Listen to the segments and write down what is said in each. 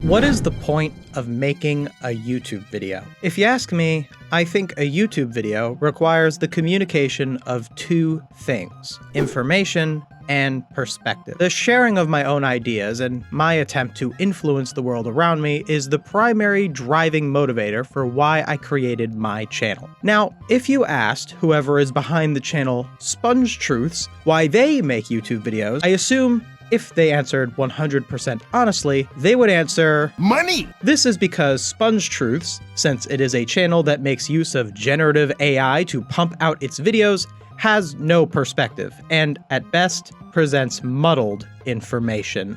What is the point of making a YouTube video? If you ask me, I think a YouTube video requires the communication of two things: information and perspective. The sharing of my own ideas and my attempt to influence the world around me is the primary driving motivator for why I created my channel. Now, if you asked whoever is behind the channel SpongeTruths why they make YouTube videos, I assume if they answered 100% honestly, they would answer money! This is because SpongeTruths, since it is a channel that makes use of generative AI to pump out its videos, has no perspective, and at best, presents muddled information.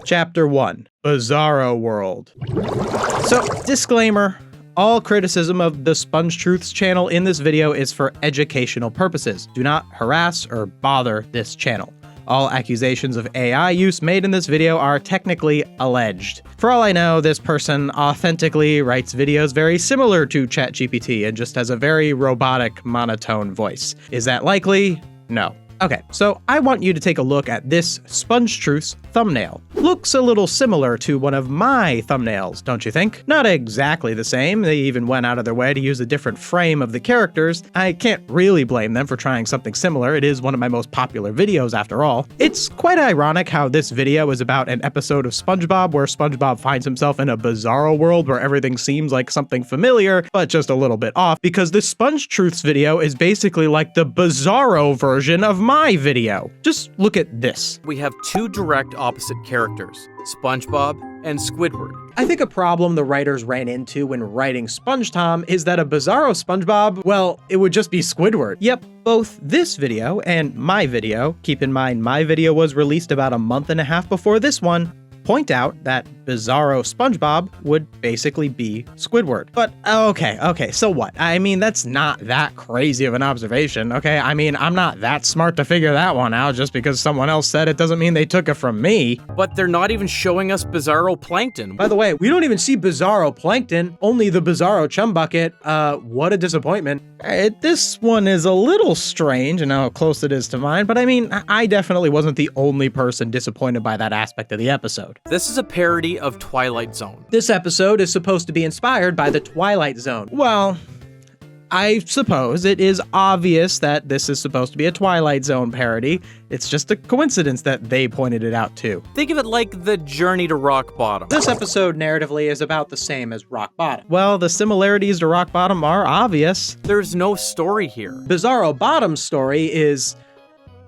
Chapter 1. Bizarro World. So, disclaimer. All criticism of the SpongeTruths channel in this video is for educational purposes. Do not harass or bother this channel. All accusations of AI use made in this video are technically alleged. For all I know, this person authentically writes videos very similar to ChatGPT and just has a very robotic, monotone voice. Is that likely? No. Okay, so I want you to take a look at this SpongeTruths thumbnail. Looks a little similar to one of my thumbnails, don't you think? Not exactly the same, they even went out of their way to use a different frame of the characters. I can't really blame them for trying something similar, it is one of my most popular videos after all. It's quite ironic how this video is about an episode of SpongeBob where SpongeBob finds himself in a bizarro world where everything seems like something familiar, but just a little bit off, because this SpongeTruths video is basically like the Bizarro version of my video. Just look at this. We have two direct opposite characters, SpongeBob and Squidward. I think a problem the writers ran into when writing SpongeTom is that a Bizarro SpongeBob, well, it would just be Squidward. Yep, both this video and my video, keep in mind my video was released about a month and a half before this one, point out that Bizarro SpongeBob would basically be Squidward. But okay, so what? I mean, that's not that crazy of an observation, okay? I mean, I'm not that smart to figure that one out. Just because someone else said it doesn't mean they took it from me. But they're not even showing us Bizarro Plankton. By the way, we don't even see Bizarro Plankton, only the Bizarro Chum Bucket. What a disappointment. This one is a little strange and how close it is to mine, but I mean, I definitely wasn't the only person disappointed by that aspect of the episode. This is a parody of Twilight Zone. This episode is supposed to be inspired by the Twilight Zone. Well, I suppose it is obvious that this is supposed to be a Twilight Zone parody. It's just a coincidence that they pointed it out too. Think of it like the journey to rock bottom. This episode narratively is about the same as Rock Bottom. Well, the similarities to Rock Bottom are obvious. There's no story here. Bizarro Bottom's story is...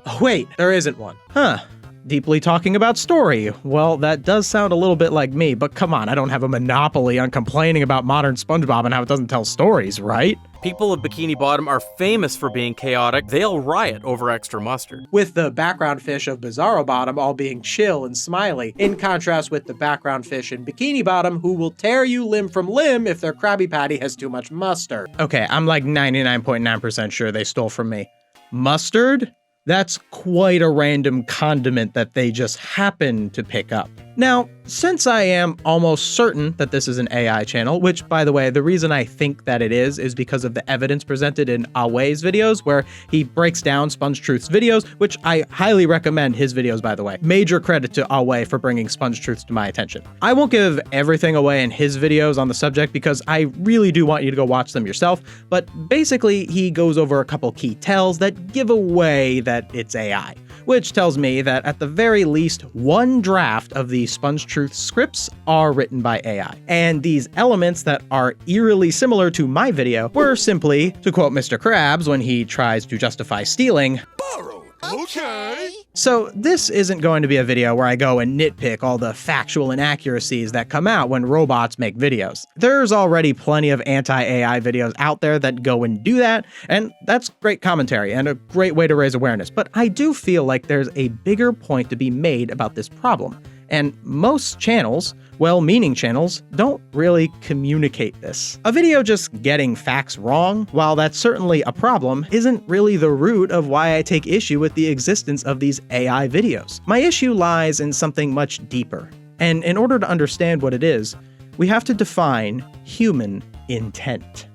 Oh, wait, there isn't one. Huh. Deeply talking about story. Well, that does sound a little bit like me, but come on, I don't have a monopoly on complaining about modern SpongeBob and how it doesn't tell stories, right? People of Bikini Bottom are famous for being chaotic. They'll riot over extra mustard. With the background fish of Bizarro Bottom all being chill and smiley, in contrast with the background fish in Bikini Bottom who will tear you limb from limb if their Krabby Patty has too much mustard. Okay, I'm like 99.9% sure they stole from me. Mustard? That's quite a random condiment that they just happen to pick up. Now, since I am almost certain that this is an AI channel, which, by the way, the reason I think that it is because of the evidence presented in Away's videos, where he breaks down SpongeTruth's videos, which I highly recommend his videos, by the way. Major credit to Away for bringing SpongeTruths to my attention. I won't give everything away in his videos on the subject because I really do want you to go watch them yourself, but basically he goes over a couple key tells that give away that it's AI. Which tells me that at the very least, one draft of the SpongeTruth scripts are written by AI. And these elements that are eerily similar to my video were simply, to quote Mr. Krabs when he tries to justify stealing, borrowed. Okay. So this isn't going to be a video where I go and nitpick all the factual inaccuracies that come out when robots make videos. There's already plenty of anti-AI videos out there that go and do that, and that's great commentary and a great way to raise awareness. But I do feel like there's a bigger point to be made about this problem. And most channels, well-meaning channels, don't really communicate this. A video just getting facts wrong, while that's certainly a problem, isn't really the root of why I take issue with the existence of these AI videos. My issue lies in something much deeper. And in order to understand what it is, we have to define human intent.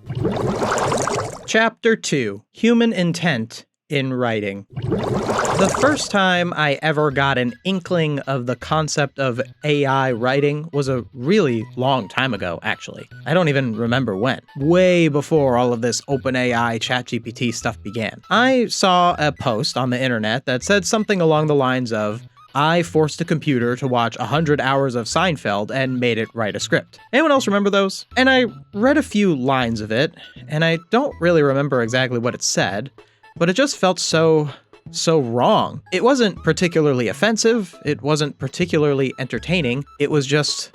Chapter 2: Human Intent in Writing. The first time I ever got an inkling of the concept of AI writing was a really long time ago, actually. I don't even remember when. Way before all of this OpenAI ChatGPT stuff began. I saw a post on the internet that said something along the lines of, I forced a computer to watch 100 hours of Seinfeld and made it write a script. Anyone else remember those? And I read a few lines of it, and I don't really remember exactly what it said, but it just felt so wrong. It wasn't particularly offensive, it wasn't particularly entertaining, it was just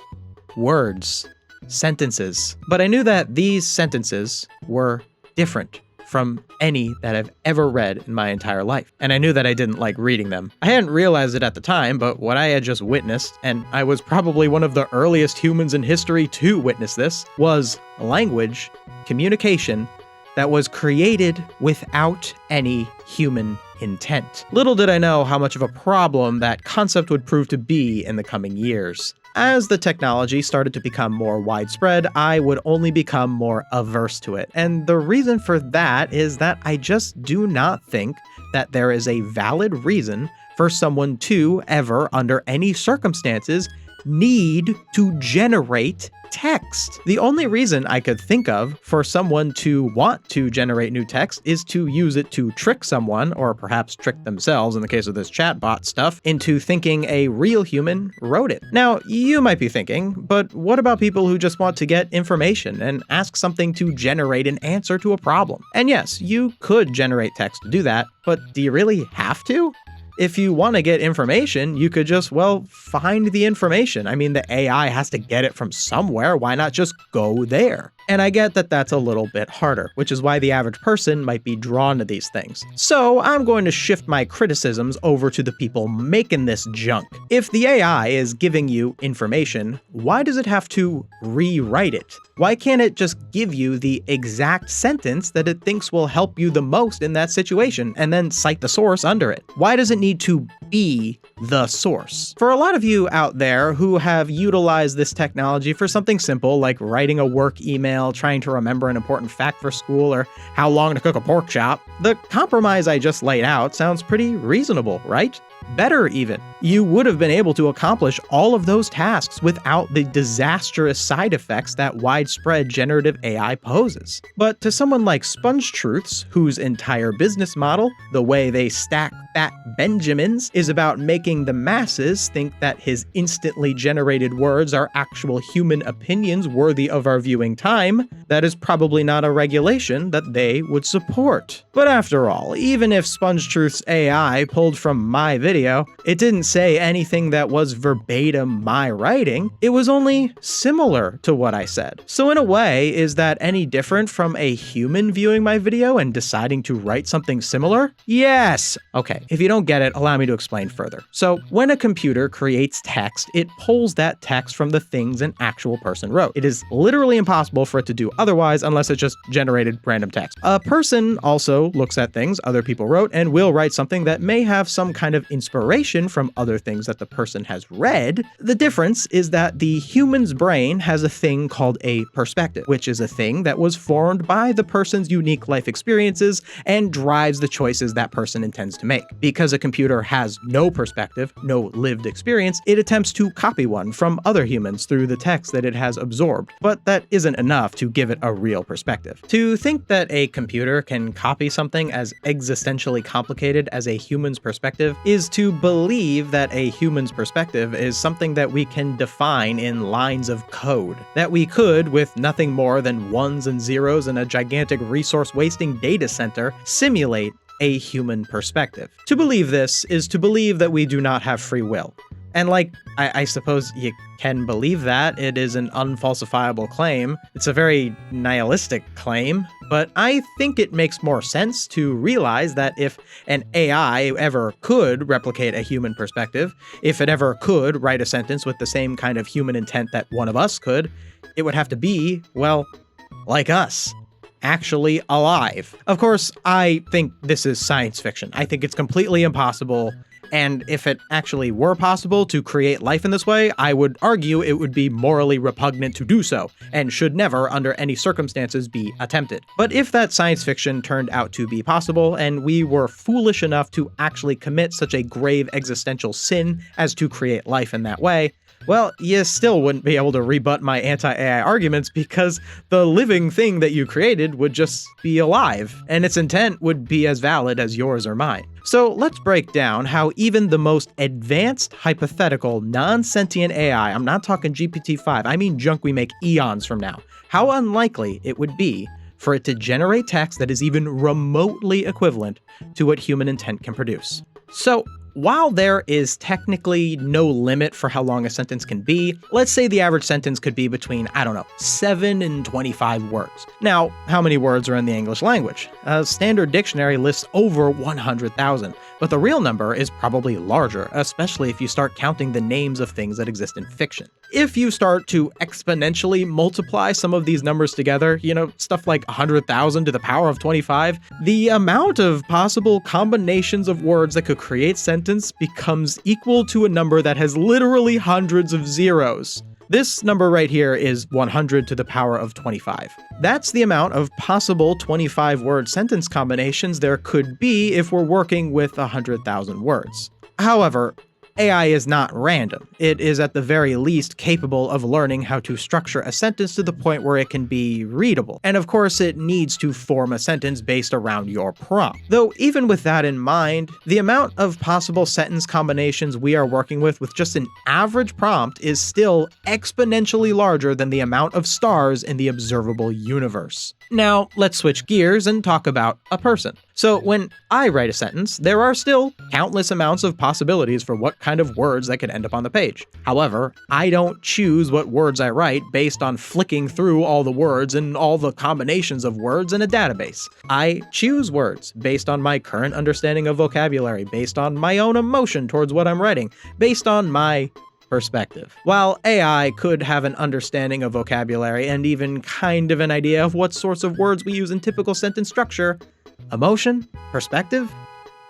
words, sentences. But I knew that these sentences were different from any that I've ever read in my entire life. And I knew that I didn't like reading them. I hadn't realized it at the time, but what I had just witnessed, and I was probably one of the earliest humans in history to witness this, was language, communication, that was created without any human intent. Little did I know how much of a problem that concept would prove to be in the coming years. As the technology started to become more widespread, I would only become more averse to it. And the reason for that is that I just do not think that there is a valid reason for someone to ever, under any circumstances, need to generate text. The only reason I could think of for someone to want to generate new text is to use it to trick someone, or perhaps trick themselves in the case of this chatbot stuff, into thinking a real human wrote it. Now, you might be thinking, but what about people who just want to get information and ask something to generate an answer to a problem? And yes, you could generate text to do that, but do you really have to? If you want to get information, you could just, find the information. I mean, the AI has to get it from somewhere. Why not just go there? And I get that that's a little bit harder, which is why the average person might be drawn to these things. So I'm going to shift my criticisms over to the people making this junk. If the AI is giving you information, why does it have to rewrite it? Why can't it just give you the exact sentence that it thinks will help you the most in that situation, and then cite the source under it? Why does it need to be the source? For a lot of you out there who have utilized this technology for something simple like writing a work email, trying to remember an important fact for school, or how long to cook a pork chop, the compromise I just laid out sounds pretty reasonable, right? Better even. You would have been able to accomplish all of those tasks without the disastrous side effects that widespread generative AI poses. But to someone like SpongeTruths, whose entire business model, the way they stack fat Benjamins, is about making the masses think that his instantly generated words are actual human opinions worthy of our viewing time, that is probably not a regulation that they would support. But after all, even if SpongeTruth's AI pulled from my video, it didn't say anything that was verbatim my writing. It was only similar to what I said. So in a way, is that any different from a human viewing my video and deciding to write something similar? Yes! Okay, if you don't get it, allow me to explain further. So when a computer creates text, it pulls that text from the things an actual person wrote. It is literally impossible for it to do otherwise unless it just generated random text. A person also looks at things other people wrote and will write something that may have some kind of inspiration from other things that the person has read. The difference is that the human's brain has a thing called a perspective, which is a thing that was formed by the person's unique life experiences and drives the choices that person intends to make. Because a computer has no perspective, no lived experience, it attempts to copy one from other humans through the text that it has absorbed, but that isn't enough to give it a real perspective. To think that a computer can copy something as existentially complicated as a human's perspective is to believe that a human's perspective is something that we can define in lines of code, that we could, with nothing more than ones and zeros in a gigantic resource-wasting data center, simulate a human perspective. To believe this is to believe that we do not have free will. And I suppose you can believe that. It is an unfalsifiable claim. It's a very nihilistic claim, but I think it makes more sense to realize that if an AI ever could replicate a human perspective, if it ever could write a sentence with the same kind of human intent that one of us could, it would have to be, like us. Actually alive. Of course, I think this is science fiction. I think it's completely impossible And if it actually were possible to create life in this way, I would argue it would be morally repugnant to do so, and should never, under any circumstances, be attempted. But if that science fiction turned out to be possible, and we were foolish enough to actually commit such a grave existential sin as to create life in that way, well, you still wouldn't be able to rebut my anti-AI arguments because the living thing that you created would just be alive, and its intent would be as valid as yours or mine. So let's break down how even the most advanced, hypothetical, non-sentient AI, I'm not talking GPT-5, I mean junk we make eons from now, how unlikely it would be for it to generate text that is even remotely equivalent to what human intent can produce. So, while there is technically no limit for how long a sentence can be, let's say the average sentence could be between, 7 and 25 words. Now, how many words are in the English language? A standard dictionary lists over 100,000, but the real number is probably larger, especially if you start counting the names of things that exist in fiction. If you start to exponentially multiply some of these numbers together, stuff like 100,000 to the power of 25, the amount of possible combinations of words that could create sentences becomes equal to a number that has literally hundreds of zeros. This number right here is 100 to the power of 25. That's the amount of possible 25-word sentence combinations there could be if we're working with 100,000 words. However, AI is not random. It is at the very least capable of learning how to structure a sentence to the point where it can be readable. And of course, it needs to form a sentence based around your prompt. Though even with that in mind, the amount of possible sentence combinations we are working with just an average prompt is still exponentially larger than the amount of stars in the observable universe. Now, let's switch gears and talk about a person. So when I write a sentence, there are still countless amounts of possibilities for what kind of words that could end up on the page. However, I don't choose what words I write based on flicking through all the words and all the combinations of words in a database. I choose words based on my current understanding of vocabulary, based on my own emotion towards what I'm writing, based on my perspective. While AI could have an understanding of vocabulary and even kind of an idea of what sorts of words we use in typical sentence structure, emotion, perspective,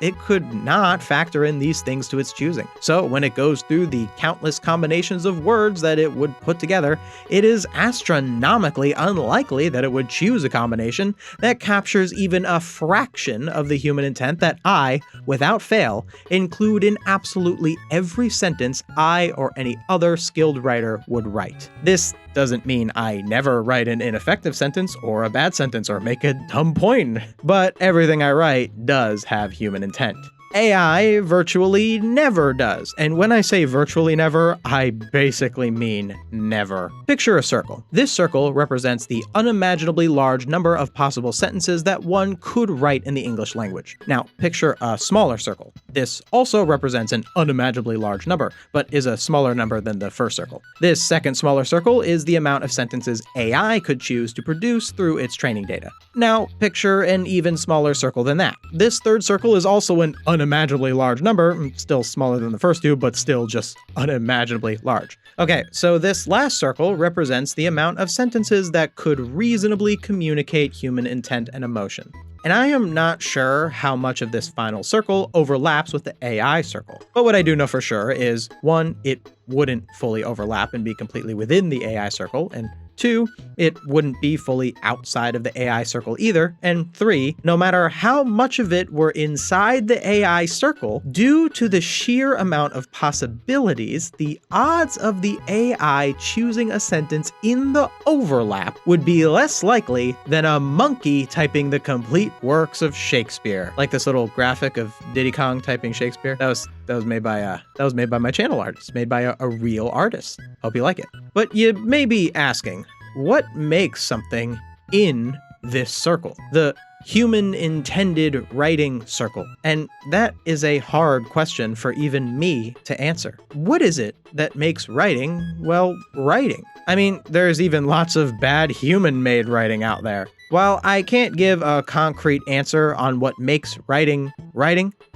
it could not factor in these things to its choosing. So when it goes through the countless combinations of words that it would put together, it is astronomically unlikely that it would choose a combination that captures even a fraction of the human intent that I, without fail, include in absolutely every sentence I or any other skilled writer would write. This doesn't mean I never write an ineffective sentence or a bad sentence or make a dumb point, but everything I write does have human intent. AI virtually never does. And when I say virtually never, I basically mean never. Picture a circle. This circle represents the unimaginably large number of possible sentences that one could write in the English language. Now, picture a smaller circle. This also represents an unimaginably large number, but is a smaller number than the first circle. This second smaller circle is the amount of sentences AI could choose to produce through its training data. Now, picture an even smaller circle than that. This third circle is also an unimaginably large number, still smaller than the first two, but still just unimaginably large. Okay, so this last circle represents the amount of sentences that could reasonably communicate human intent and emotion. And I am not sure how much of this final circle overlaps with the AI circle. But what I do know for sure is, 1, it wouldn't fully overlap and be completely within the AI circle, and 2, it wouldn't be fully outside of the AI circle either, and 3, no matter how much of it were inside the AI circle, due to the sheer amount of possibilities, the odds of the AI choosing a sentence in the overlap would be less likely than a monkey typing the complete works of Shakespeare. Like this little graphic of Diddy Kong typing Shakespeare. That was made by my channel artist, made by a real artist. Hope you like it. But you may be asking, what makes something in this circle? The human intended writing circle. And that is a hard question for even me to answer. What is it that makes writing, well, writing? I mean, there's even lots of bad human-made writing out there. While I can't give a concrete answer on what makes writing,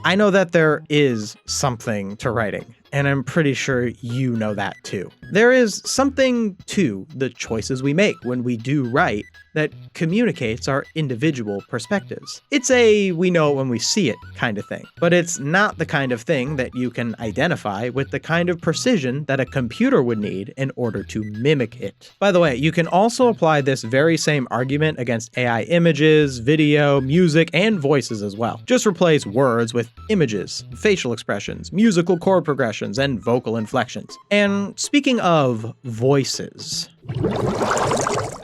I know that there is something to writing, and I'm pretty sure you know that too. There is something to the choices we make when we do write that communicates our individual perspectives. It's a we know it when we see it kind of thing, but it's not the kind of thing that you can identify with the kind of precision that a computer would need in order to mimic it. By the way, you can also apply this very same argument against AI images, video, music, and voices as well. Just replace words with images, facial expressions, musical chord progressions, and vocal inflections. And speaking of voices,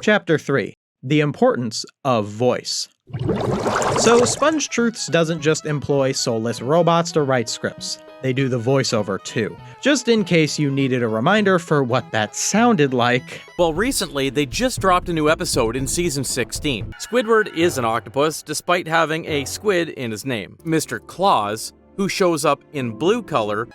Chapter 3. The importance of voice. So SpongeTruths doesn't just employ soulless robots to write scripts. They do the voiceover too, just in case you needed a reminder for what that sounded like. Well, recently, they just dropped a new episode in Season 16. Squidward is an octopus, despite having a squid in his name. Mr. Claus, who shows up in blue color.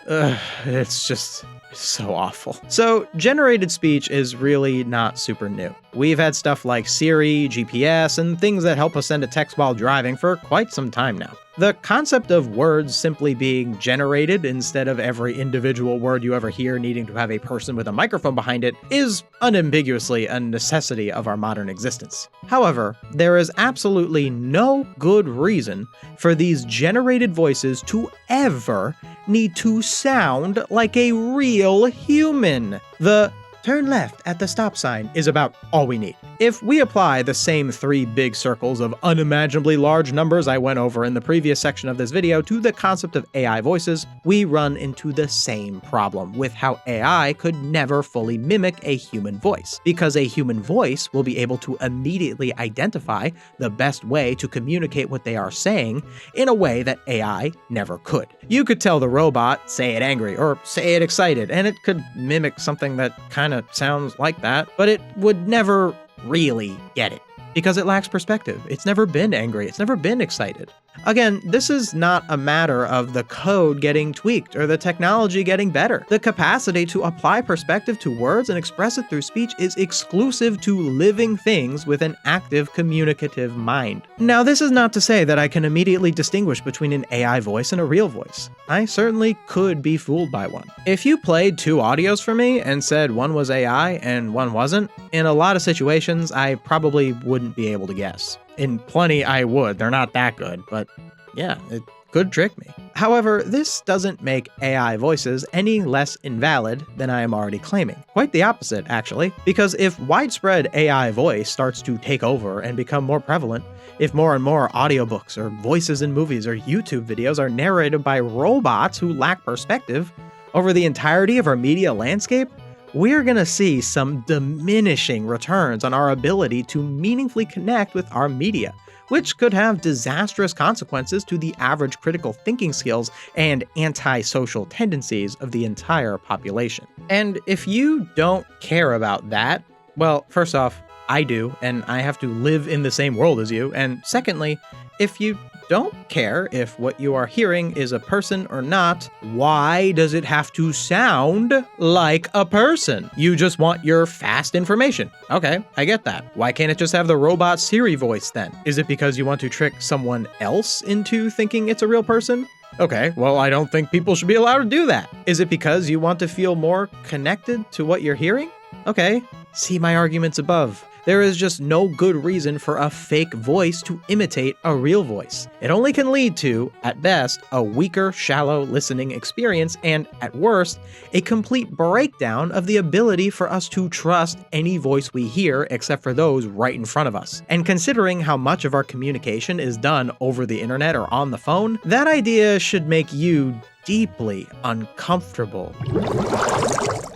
It's just so awful. So, generated speech is really not super new. We've had stuff like Siri, GPS, and things that help us send a text while driving for quite some time now. The concept of words simply being generated instead of every individual word you ever hear needing to have a person with a microphone behind it is unambiguously a necessity of our modern existence. However, there is absolutely no good reason for these generated voices to ever need to sound like a real human. The turn left at the stop sign is about all we need. If we apply the same 3 big circles of unimaginably large numbers I went over in the previous section of this video to the concept of AI voices, we run into the same problem with how AI could never fully mimic a human voice, because a human voice will be able to immediately identify the best way to communicate what they are saying in a way that AI never could. You could tell the robot, say it angry or say it excited, and it could mimic something that kind of sounds like that, but it would never really get it because it lacks perspective. It's never been angry. It's never been excited. Again, this is not a matter of the code getting tweaked or the technology getting better. The capacity to apply perspective to words and express it through speech is exclusive to living things with an active communicative mind. Now, this is not to say that I can immediately distinguish between an AI voice and a real voice. I certainly could be fooled by one. If you played 2 audios for me and said one was AI and one wasn't, in a lot of situations, I probably wouldn't be able to guess. In plenty, I would. They're not that good, but yeah, it could trick me. However, this doesn't make AI voices any less invalid than I am already claiming. Quite the opposite, actually, because if widespread AI voice starts to take over and become more prevalent, if more and more audiobooks or voices in movies or YouTube videos are narrated by robots who lack perspective over the entirety of our media landscape, we're gonna see some diminishing returns on our ability to meaningfully connect with our media, which could have disastrous consequences to the average critical thinking skills and antisocial tendencies of the entire population. And if you don't care about that, well, first off, I do, and I have to live in the same world as you, and secondly, if you don't care if what you are hearing is a person or not, why does it have to sound like a person? You just want your fast information. Okay, I get that. Why can't it just have the robot Siri voice then? Is it because you want to trick someone else into thinking it's a real person? Okay, well, I don't think people should be allowed to do that. Is it because you want to feel more connected to what you're hearing? Okay, see my arguments above. There is just no good reason for a fake voice to imitate a real voice. It only can lead to, at best, a weaker, shallow listening experience and, at worst, a complete breakdown of the ability for us to trust any voice we hear except for those right in front of us. And considering how much of our communication is done over the internet or on the phone, that idea should make you deeply uncomfortable.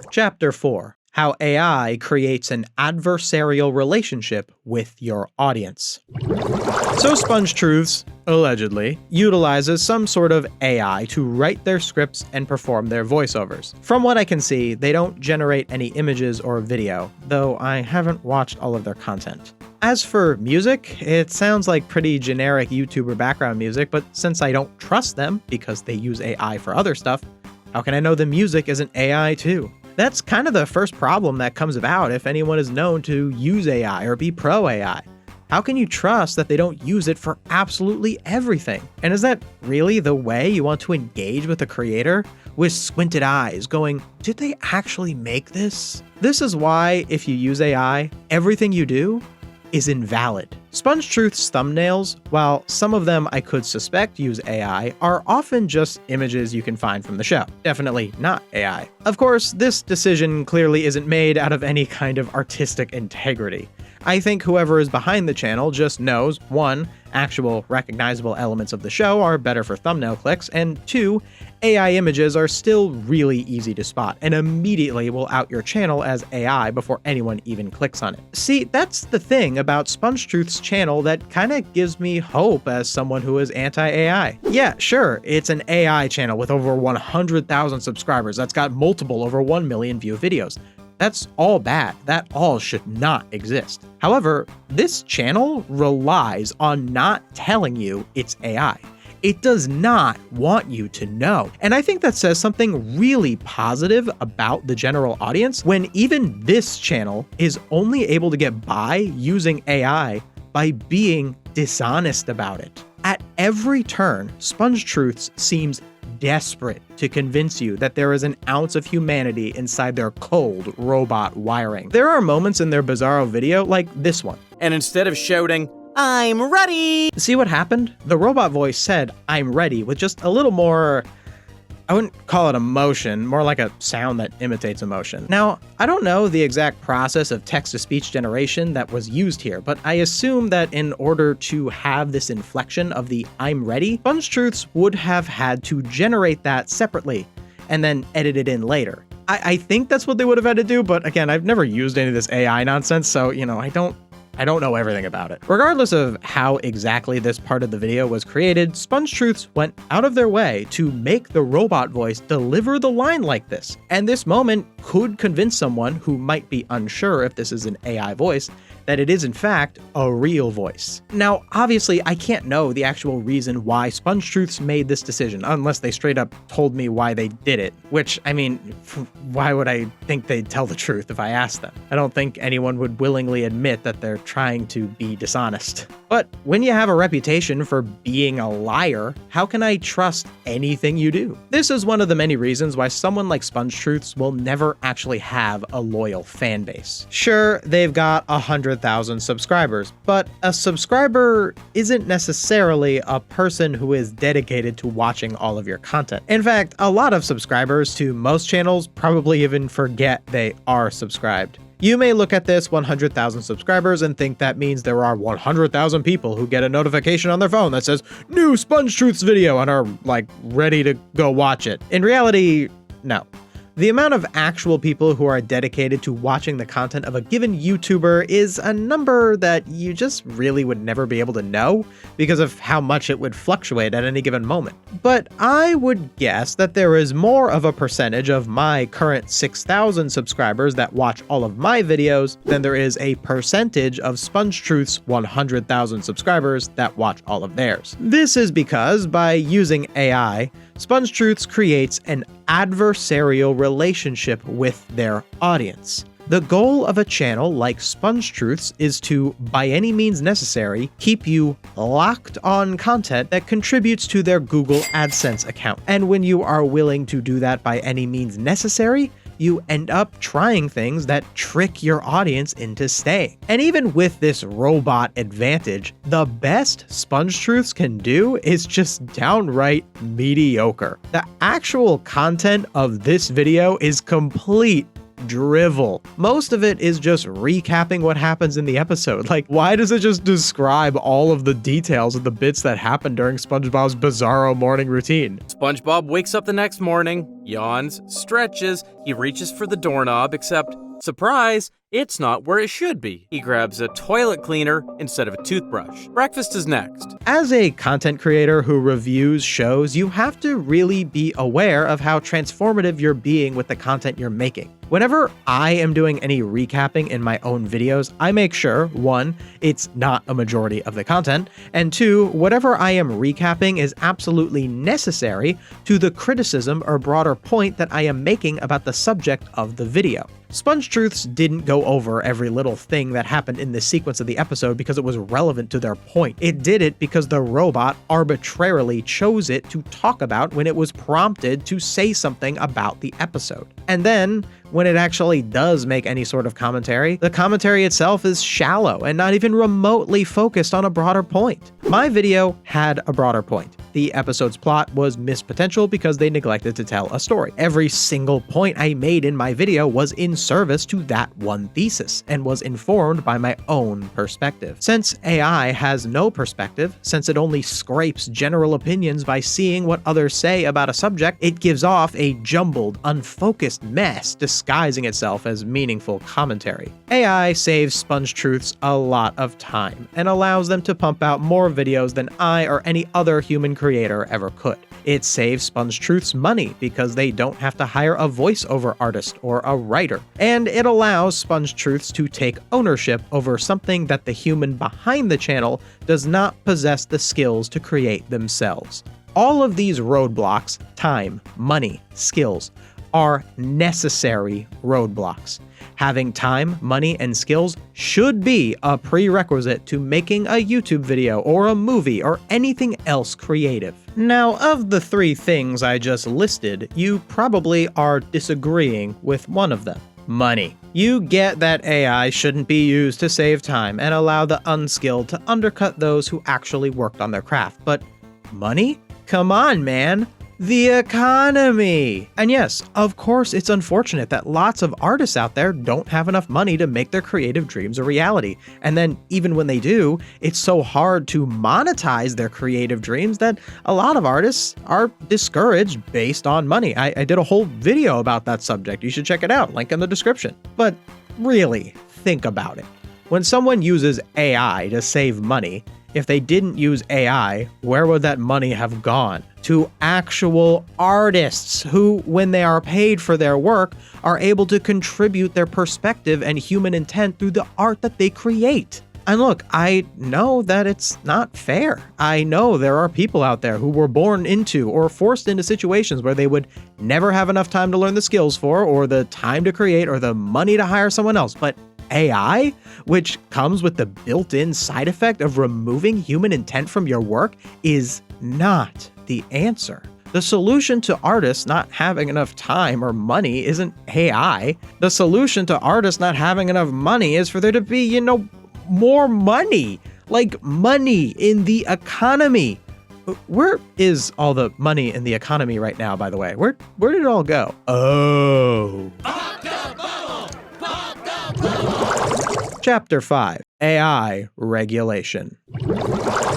Chapter 4. How AI creates an adversarial relationship with your audience. So SpongeTruths, allegedly, utilizes some sort of AI to write their scripts and perform their voiceovers. From what I can see, they don't generate any images or video, though I haven't watched all of their content. As for music, it sounds like pretty generic YouTuber background music, but since I don't trust them because they use AI for other stuff, how can I know the music isn't AI too? That's kind of the first problem that comes about if anyone is known to use AI or be pro-AI. How can you trust that they don't use it for absolutely everything? And is that really the way you want to engage with a creator? With squinted eyes going, did they actually make this? This is why, if you use AI, everything you do is invalid. SpongeTruth's thumbnails, while some of them I could suspect use AI, are often just images you can find from the show. Definitely not AI. Of course, this decision clearly isn't made out of any kind of artistic integrity. I think whoever is behind the channel just knows, 1, actual recognizable elements of the show are better for thumbnail clicks, and 2, AI images are still really easy to spot and immediately will out your channel as AI before anyone even clicks on it. See, that's the thing about SpongeTruth's channel that kinda gives me hope as someone who is anti-AI. Yeah, sure, it's an AI channel with over 100,000 subscribers that's got multiple over 1 million view videos. That's all bad. That all should not exist. However, this channel relies on not telling you it's AI. It does not want you to know. And I think that says something really positive about the general audience when even this channel is only able to get by using AI by being dishonest about it. At every turn, SpongeTruths seems desperate to convince you that there is an ounce of humanity inside their cold robot wiring. There are moments in their Bizarro video like this one. And instead of shouting, "I'm ready!" See what happened? The robot voice said, "I'm ready," with just a little more, I wouldn't call it emotion, more like a sound that imitates emotion. Now, I don't know the exact process of text-to-speech generation that was used here, but I assume that in order to have this inflection of the "I'm ready," SpongeTruths would have had to generate that separately and then edit it in later. I think that's what they would have had to do, but again, I've never used any of this AI nonsense, so, I don't know everything about it. Regardless of how exactly this part of the video was created, SpongeTruths went out of their way to make the robot voice deliver the line like this. And this moment could convince someone who might be unsure if this is an AI voice that it is in fact a real voice. Now, obviously, I can't know the actual reason why SpongeTruths made this decision, unless they straight up told me why they did it, which, I mean, why would I think they'd tell the truth if I asked them? I don't think anyone would willingly admit that they're trying to be dishonest. But when you have a reputation for being a liar, how can I trust anything you do? This is one of the many reasons why someone like SpongeTruths will never actually have a loyal fan base. Sure, they've got 100,000 subscribers, but a subscriber isn't necessarily a person who is dedicated to watching all of your content. In fact, a lot of subscribers to most channels probably even forget they are subscribed. You may look at this 100,000 subscribers and think that means there are 100,000 people who get a notification on their phone that says, "New SpongeTruths video," and are like ready to go watch it. In reality, no. The amount of actual people who are dedicated to watching the content of a given YouTuber is a number that you just really would never be able to know because of how much it would fluctuate at any given moment. But I would guess that there is more of a percentage of my current 6,000 subscribers that watch all of my videos than there is a percentage of SpongeTruth's 100,000 subscribers that watch all of theirs. This is because by using AI, SpongeTruths creates an adversarial relationship with their audience. The goal of a channel like SpongeTruths is to, by any means necessary, keep you locked on content that contributes to their Google AdSense account. And when you are willing to do that by any means necessary, you end up trying things that trick your audience into staying. And even with this robot advantage, the best SpongeTruths can do is just downright mediocre. The actual content of this video is complete drivel. Most of it is just recapping what happens in the episode. Like, why does it just describe all of the details of the bits that happen during SpongeBob's Bizarro morning routine? SpongeBob wakes up the next morning, yawns, stretches, he reaches for the doorknob, except, surprise, it's not where it should be. He grabs a toilet cleaner instead of a toothbrush. Breakfast is next. As a content creator who reviews shows, you have to really be aware of how transformative you're being with the content you're making. Whenever I am doing any recapping in my own videos, I make sure, 1, it's not a majority of the content, and 2, whatever I am recapping is absolutely necessary to the criticism or broader point that I am making about the subject of the video. SpongeTruths didn't go over every little thing that happened in the sequence of the episode because it was relevant to their point. It did it because the robot arbitrarily chose it to talk about when it was prompted to say something about the episode. And then, when it actually does make any sort of commentary, the commentary itself is shallow and not even remotely focused on a broader point. My video had a broader point. The episode's plot was missed potential because they neglected to tell a story. Every single point I made in my video was in service to that one thesis and was informed by my own perspective. Since AI has no perspective, since it only scrapes general opinions by seeing what others say about a subject, it gives off a jumbled, unfocused mess disguising itself as meaningful commentary. AI saves SpongeTruths a lot of time and allows them to pump out more videos than I or any other human creator ever could. It saves SpongeTruths money because they don't have to hire a voiceover artist or a writer. And it allows SpongeTruths to take ownership over something that the human behind the channel does not possess the skills to create themselves. All of these roadblocks, time, money, skills, are necessary roadblocks. Having time, money, and skills should be a prerequisite to making a YouTube video or a movie or anything else creative. Now, of the 3 things I just listed, you probably are disagreeing with one of them. Money. You get that AI shouldn't be used to save time and allow the unskilled to undercut those who actually worked on their craft, but money? Come on, man. The economy! And yes, of course it's unfortunate that lots of artists out there don't have enough money to make their creative dreams a reality. And then even when they do, it's so hard to monetize their creative dreams that a lot of artists are discouraged based on money. I did a whole video about that subject. You should check it out, link in the description. But really, think about it. When someone uses AI to save money, if they didn't use AI, where would that money have gone? To actual artists who, when they are paid for their work, are able to contribute their perspective and human intent through the art that they create. And look, I know that it's not fair. I know there are people out there who were born into or forced into situations where they would never have enough time to learn the skills for, or the time to create, or the money to hire someone else. But AI, which comes with the built-in side effect of removing human intent from your work, is not the answer. The solution to artists not having enough time or money isn't AI. The solution to artists not having enough money is for there to be, more money. Like money in the economy. Where is all the money in the economy right now, by the way? Where did it all go? Oh. Chapter 5, AI Regulation.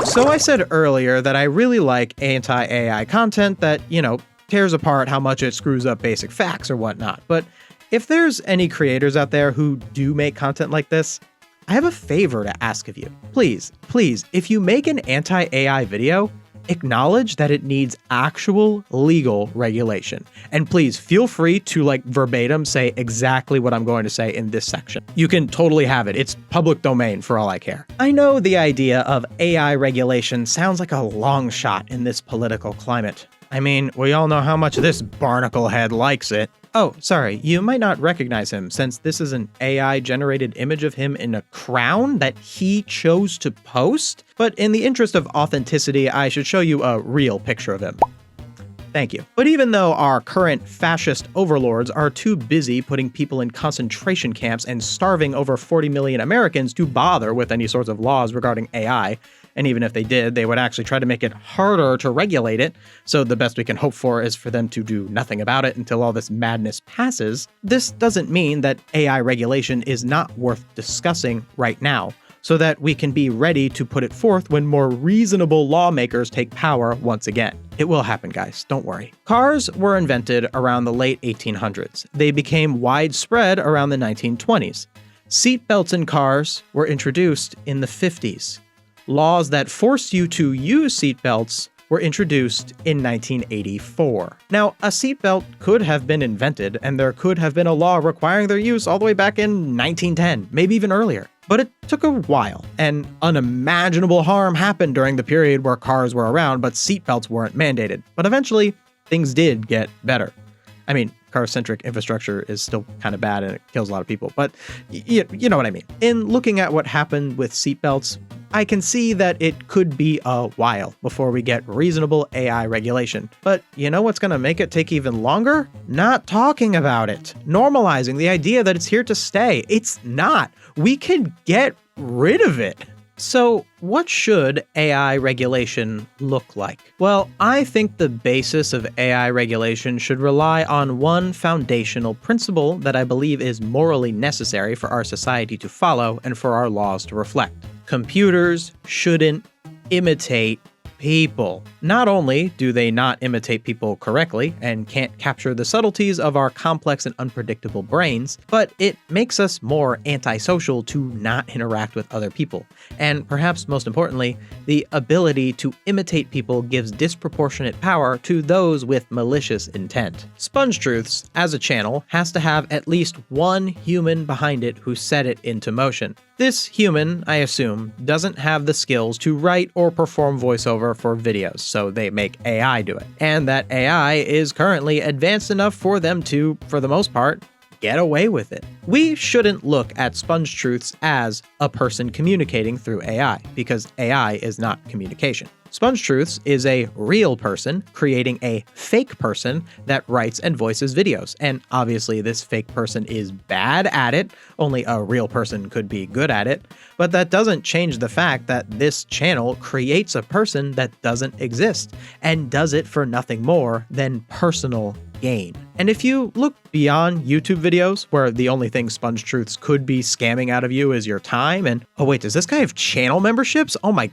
So I said earlier that I really like anti-AI content that, tears apart how much it screws up basic facts or whatnot. But if there's any creators out there who do make content like this, I have a favor to ask of you. Please, if you make an anti-AI video, acknowledge that it needs actual legal regulation. And please feel free to verbatim say exactly what I'm going to say in this section. You can totally have it. It's public domain for all I care. I know the idea of AI regulation sounds like a long shot in this political climate. I mean, we all know how much this barnacle head likes it. Oh, sorry, you might not recognize him since this is an AI-generated image of him in a crown that he chose to post. But in the interest of authenticity, I should show you a real picture of him. Thank you. But even though our current fascist overlords are too busy putting people in concentration camps and starving over 40 million Americans to bother with any sorts of laws regarding AI, and even if they did, they would actually try to make it harder to regulate it, so the best we can hope for is for them to do nothing about it until all this madness passes, this doesn't mean that AI regulation is not worth discussing right now, so that we can be ready to put it forth when more reasonable lawmakers take power once again. It will happen, guys, don't worry. Cars were invented around the late 1800s. They became widespread around the 1920s. Seatbelts in cars were introduced in the 50s. Laws that forced you to use seatbelts were introduced in 1984. Now, a seatbelt could have been invented, and there could have been a law requiring their use all the way back in 1910, maybe even earlier. But it took a while, and unimaginable harm happened during the period where cars were around, but seatbelts weren't mandated. But eventually, things did get better. I mean, car-centric infrastructure is still kind of bad and it kills a lot of people, but you know what I mean. In looking at what happened with seatbelts, I can see that it could be a while before we get reasonable AI regulation. But you know what's going to make it take even longer? Not talking about it. Normalizing the idea that it's here to stay. It's not. We can get rid of it. So, what should AI regulation look like? Well, I think the basis of AI regulation should rely on one foundational principle that I believe is morally necessary for our society to follow and for our laws to reflect. Computers shouldn't imitate people. Not only do they not imitate people correctly and can't capture the subtleties of our complex and unpredictable brains, but it makes us more antisocial to not interact with other people. And perhaps most importantly, the ability to imitate people gives disproportionate power to those with malicious intent. SpongeTruths, as a channel, has to have at least one human behind it who set it into motion. This human, I assume, doesn't have the skills to write or perform voiceover for videos, so they make AI do it. And that AI is currently advanced enough for them to, for the most part, get away with it. We shouldn't look at SpongeTruths as a person communicating through AI, because AI is not communication. SpongeTruths is a real person creating a fake person that writes and voices videos. And obviously this fake person is bad at it, only a real person could be good at it. But that doesn't change the fact that this channel creates a person that doesn't exist and does it for nothing more than personal gain. And if you look beyond YouTube videos, where the only thing SpongeTruths could be scamming out of you is your time, and oh wait, does this guy have channel memberships? Oh my,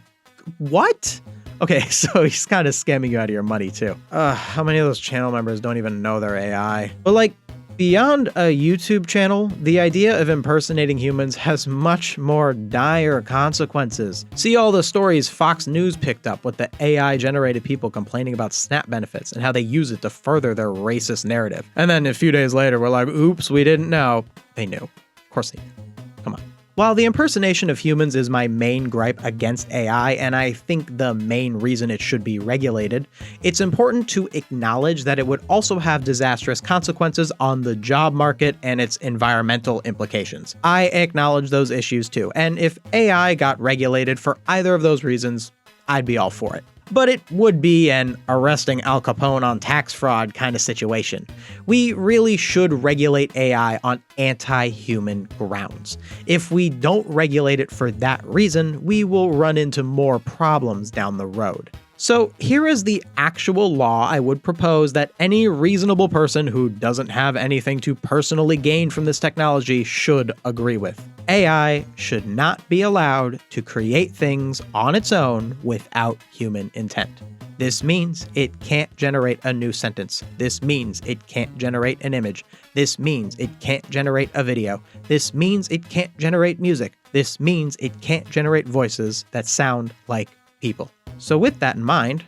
what? Okay, so he's kind of scamming you out of your money too. How many of those channel members don't even know they're AI? But like, beyond a YouTube channel, the idea of impersonating humans has much more dire consequences. See all the stories Fox News picked up with the AI-generated people complaining about SNAP benefits and how they use it to further their racist narrative. And then a few days later, we're like, oops, we didn't know. They knew. Of course they knew. Come on. While the impersonation of humans is my main gripe against AI, and I think the main reason it should be regulated, it's important to acknowledge that it would also have disastrous consequences on the job market and its environmental implications. I acknowledge those issues too, and if AI got regulated for either of those reasons, I'd be all for it. But it would be an arresting Al Capone on tax fraud kind of situation. We really should regulate AI on anti-human grounds. If we don't regulate it for that reason, we will run into more problems down the road. So here is the actual law I would propose that any reasonable person who doesn't have anything to personally gain from this technology should agree with. AI should not be allowed to create things on its own without human intent. This means it can't generate a new sentence. This means it can't generate an image. This means it can't generate a video. This means it can't generate music. This means it can't generate voices that sound like people. So with that in mind,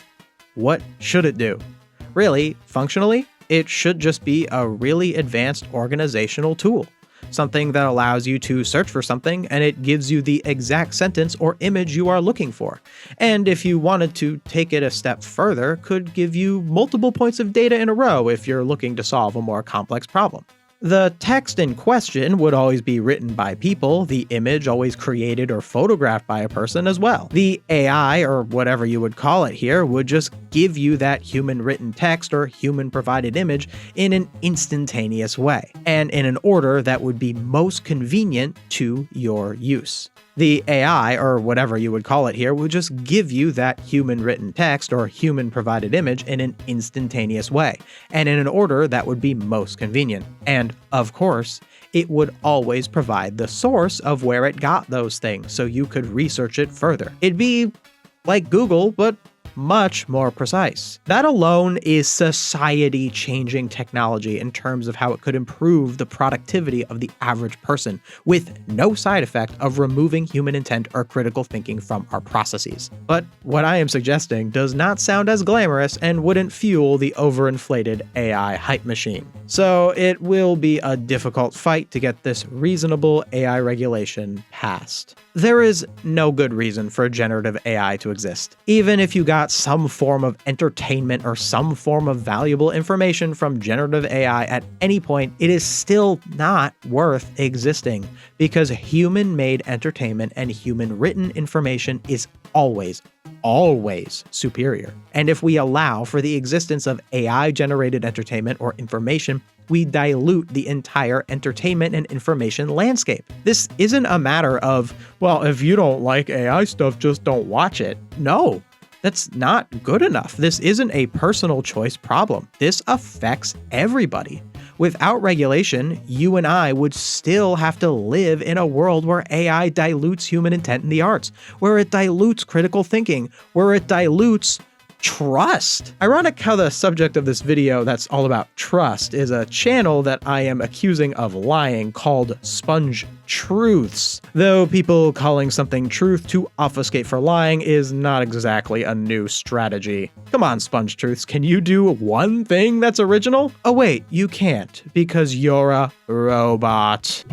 what should it do? Really, functionally, it should just be a really advanced organizational tool. Something that allows you to search for something and it gives you the exact sentence or image you are looking for. And if you wanted to take it a step further, could give you multiple points of data in a row if you're looking to solve a more complex problem. The text in question would always be written by people, the image always created or photographed by a person as well. The AI, or whatever you would call it here, would just give you that human written text or human provided image in an instantaneous way, and in an order that would be most convenient to your use. The AI, or whatever you would call it here, would just give you that human written text or human provided image in an instantaneous way, and in an order that would be most convenient. And, of course, it would always provide the source of where it got those things, so you could research it further. It'd be like Google, but much more precise. That alone is society-changing technology in terms of how it could improve the productivity of the average person, with no side effect of removing human intent or critical thinking from our processes. But what I am suggesting does not sound as glamorous and wouldn't fuel the overinflated AI hype machine. So it will be a difficult fight to get this reasonable AI regulation passed. There is no good reason for generative AI to exist. Even if you got some form of entertainment or some form of valuable information from generative AI at any point, it is still not worth existing, because human-made entertainment and human-written information is always superior. And if we allow for the existence of AI-generated entertainment or information, we dilute the entire entertainment and information landscape. This isn't a matter of, well, if you don't like AI stuff, just don't watch it. No, that's not good enough. This isn't a personal choice problem. This affects everybody. Without regulation, you and I would still have to live in a world where AI dilutes human intent in the arts, where it dilutes critical thinking, where it dilutes trust. Ironic how the subject of this video that's all about trust is a channel that I am accusing of lying called SpongeTruths. Though people calling something truth to obfuscate for lying is not exactly a new strategy. Come on, SpongeTruths, can you do one thing that's original? Oh wait, you can't, because you're a robot.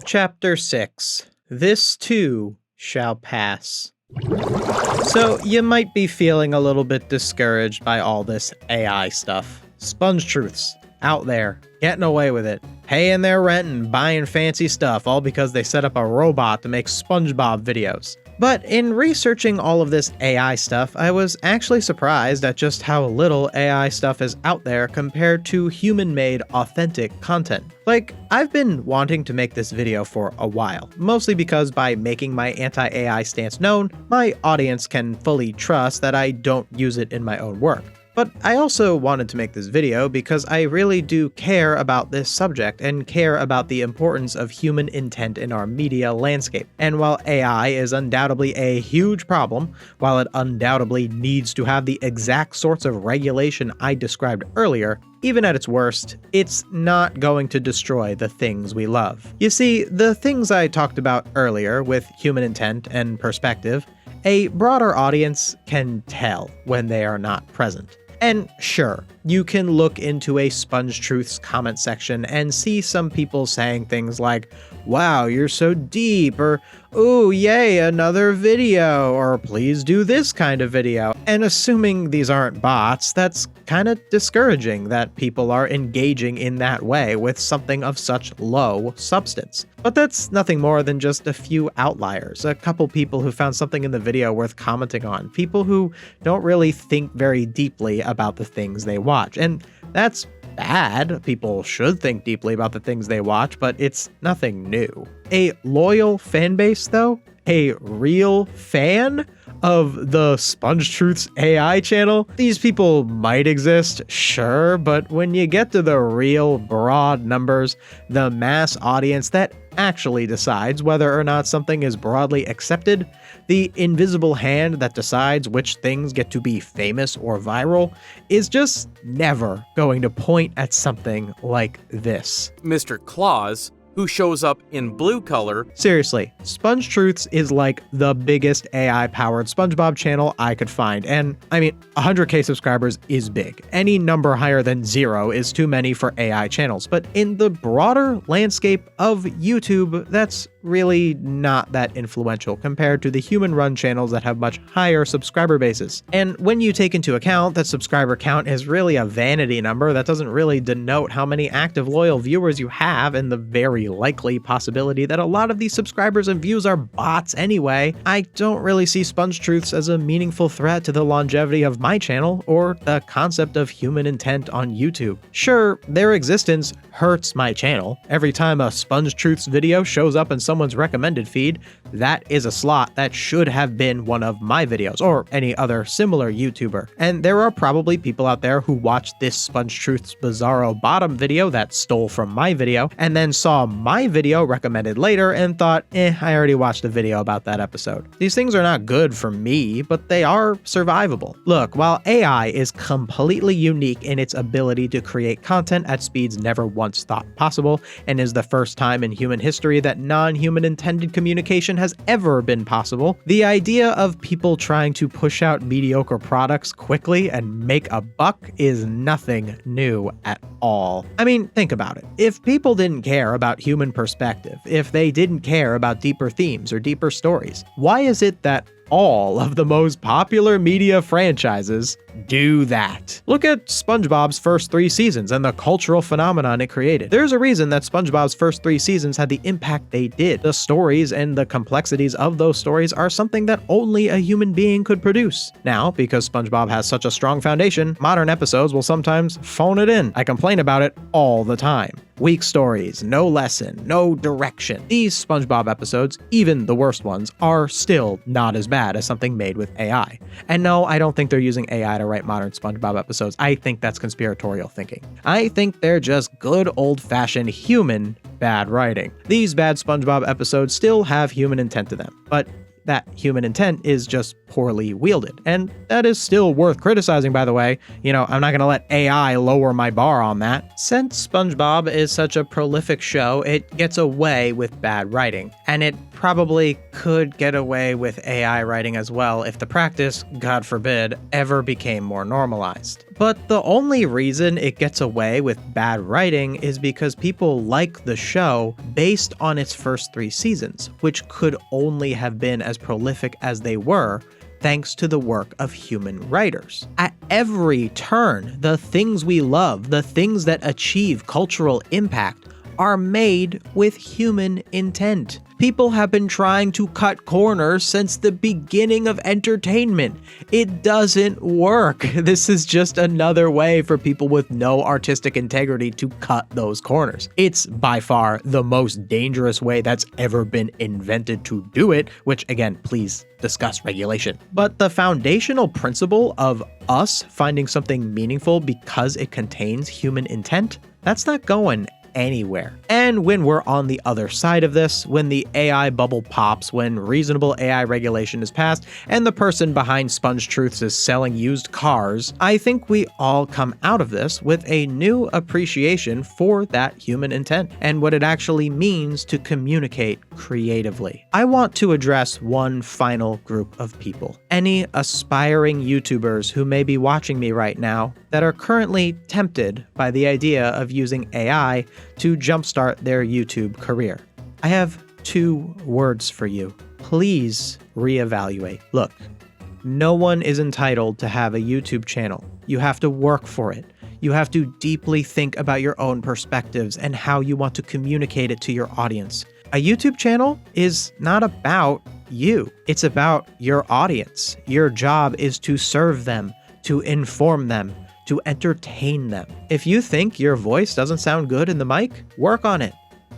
Chapter 6. This too shall pass. So you might be feeling a little bit discouraged by all this AI stuff. SpongeTruths, out there, getting away with it, paying their rent and buying fancy stuff, all because they set up a robot to make SpongeBob videos. But in researching all of this AI stuff, I was actually surprised at just how little AI stuff is out there compared to human-made, authentic content. Like, I've been wanting to make this video for a while, mostly because by making my anti-AI stance known, my audience can fully trust that I don't use it in my own work. But I also wanted to make this video because I really do care about this subject and care about the importance of human intent in our media landscape. And while AI is undoubtedly a huge problem, while it undoubtedly needs to have the exact sorts of regulation I described earlier, even at its worst, it's not going to destroy the things we love. You see, the things I talked about earlier with human intent and perspective, a broader audience can tell when they are not present. And sure, you can look into a SpongeTruths comment section and see some people saying things like, "Wow, you're so deep," or "Ooh, yay, another video," or "Please do this kind of video." And assuming these aren't bots, that's kind of discouraging that people are engaging in that way with something of such low substance. But that's nothing more than just a few outliers, a couple people who found something in the video worth commenting on, people who don't really think very deeply about the things they watch. And that's bad. People should think deeply about the things they watch, but it's nothing new. A loyal fan base, though? A real fan of the SpongeTruths AI channel? These people might exist, sure, but when you get to the real broad numbers, the mass audience that actually decides whether or not something is broadly accepted, the invisible hand that decides which things get to be famous or viral, is just never going to point at something like this. Mr. Claus, who shows up in blue color. Seriously, SpongeTruths is like the biggest AI-powered SpongeBob channel I could find, and I mean, 100k subscribers is big. Any number higher than 0 is too many for AI channels, but in the broader landscape of YouTube, that's really not that influential compared to the human-run channels that have much higher subscriber bases. And when you take into account that subscriber count is really a vanity number that doesn't really denote how many active loyal viewers you have, and the very likely possibility that a lot of these subscribers and views are bots anyway, I don't really see SpongeTruths as a meaningful threat to the longevity of my channel or the concept of human intent on YouTube. Sure, their existence hurts my channel. Every time a SpongeTruths video shows up in someone's recommended feed, that is a slot that should have been one of my videos or any other similar YouTuber. And there are probably people out there who watched this SpongeTruths Bizarro bottom video that stole from my video and then saw my video recommended later and thought, I already watched a video about that episode. These things are not good for me, but they are survivable. Look, while AI is completely unique in its ability to create content at speeds never once thought possible, and is the first time in human history that non-human intended communication has ever been possible, the idea of people trying to push out mediocre products quickly and make a buck is nothing new at all. I mean, think about it. If people didn't care about human perspective, if they didn't care about deeper themes or deeper stories, why is it that all of the most popular media franchises do that? Look at SpongeBob's first 3 seasons and the cultural phenomenon it created. There's a reason that SpongeBob's first 3 seasons had the impact they did. The stories and the complexities of those stories are something that only a human being could produce. Now, because SpongeBob has such a strong foundation, modern episodes will sometimes phone it in. I complain about it all the time. Weak stories, no lesson, no direction. These SpongeBob episodes, even the worst ones, are still not as bad as something made with AI. And no, I don't think they're using AI to write modern SpongeBob episodes. I think that's conspiratorial thinking. I think they're just good old-fashioned human bad writing. These bad SpongeBob episodes still have human intent to them, but that human intent is just poorly wielded. And that is still worth criticizing, by the way. I'm not going to let AI lower my bar on that. Since SpongeBob is such a prolific show, it gets away with bad writing. And it probably could get away with AI writing as well if the practice, God forbid, ever became more normalized. But the only reason it gets away with bad writing is because people like the show based on its first 3 seasons, which could only have been as prolific as they were thanks to the work of human writers. At every turn, the things we love, the things that achieve cultural impact, are made with human intent. People have been trying to cut corners since the beginning of entertainment. It doesn't work. This is just another way for people with no artistic integrity to cut those corners. It's by far the most dangerous way that's ever been invented to do it, which again, please discuss regulation. But the foundational principle of us finding something meaningful because it contains human intent, that's not going anywhere. And when we're on the other side of this, when the AI bubble pops, when reasonable AI regulation is passed, and the person behind SpongeTruths is selling used cars, I think we all come out of this with a new appreciation for that human intent and what it actually means to communicate creatively. I want to address one final group of people. Any aspiring YouTubers who may be watching me right now that are currently tempted by the idea of using AI to jumpstart their YouTube career. I have 2 words for you. Please reevaluate. Look, no one is entitled to have a YouTube channel. You have to work for it. You have to deeply think about your own perspectives and how you want to communicate it to your audience. A YouTube channel is not about you. It's about your audience. Your job is to serve them, to inform them, to entertain them. If you think your voice doesn't sound good in the mic, work on it.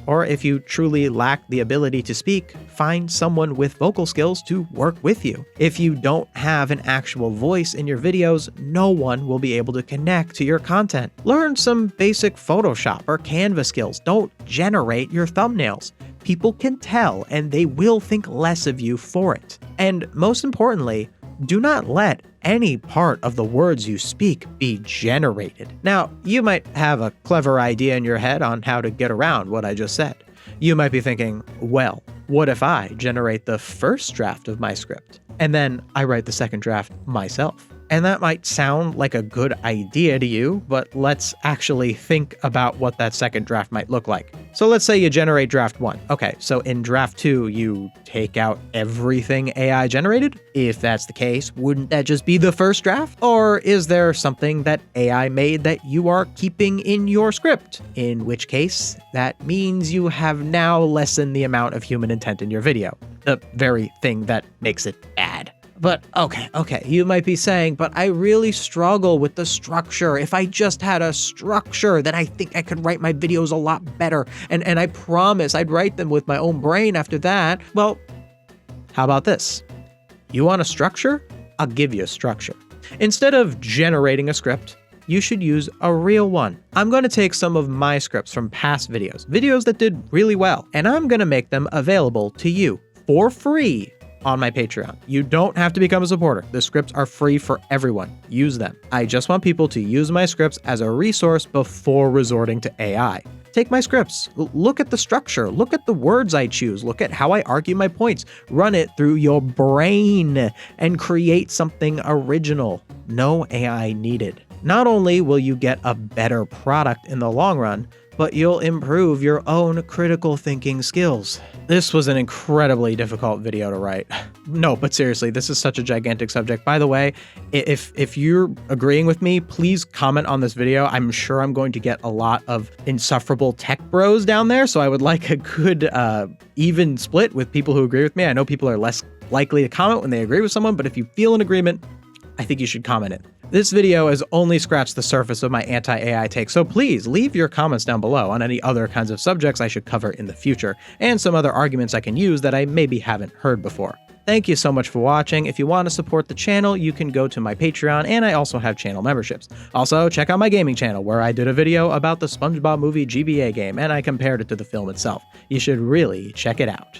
Or if you truly lack the ability to speak, find someone with vocal skills to work with you. If you don't have an actual voice in your videos, no one will be able to connect to your content. Learn some basic Photoshop or Canva skills. Don't generate your thumbnails. People can tell and they will think less of you for it. And most importantly, do not let any part of the words you speak be generated. Now, you might have a clever idea in your head on how to get around what I just said. You might be thinking, well, what if I generate the first draft of my script and then I write the second draft myself? And that might sound like a good idea to you, but let's actually think about what that second draft might look like. So let's say you generate draft 1. Okay, so in draft 2, you take out everything AI generated? If that's the case, wouldn't that just be the first draft? Or is there something that AI made that you are keeping in your script? In which case, that means you have now lessened the amount of human intent in your video. The very thing that makes it bad. But okay, you might be saying, but I really struggle with the structure. If I just had a structure, then I think I could write my videos a lot better. And I promise I'd write them with my own brain after that. Well, how about this? You want a structure? I'll give you a structure. Instead of generating a script, you should use a real one. I'm going to take some of my scripts from past videos that did really well, and I'm going to make them available to you for free on my Patreon. You don't have to become a supporter. The scripts are free for everyone. Use them. I just want people to use my scripts as a resource before resorting to AI. Take my scripts, look at the structure, look at the words I choose, look at how I argue my points, run it through your brain, and create something original. No AI needed. Not only will you get a better product in the long run, but you'll improve your own critical thinking skills. This was an incredibly difficult video to write. No, but seriously, this is such a gigantic subject. By the way, if you're agreeing with me, please comment on this video. I'm sure I'm going to get a lot of insufferable tech bros down there, so I would like a good even split with people who agree with me. I know people are less likely to comment when they agree with someone, but if you feel an agreement, I think you should comment it. This video has only scratched the surface of my anti-AI take, so please leave your comments down below on any other kinds of subjects I should cover in the future, and some other arguments I can use that I maybe haven't heard before. Thank you so much for watching. If you want to support the channel, you can go to my Patreon, and I also have channel memberships. Also, check out my gaming channel, where I did a video about the SpongeBob movie GBA game, and I compared it to the film itself. You should really check it out.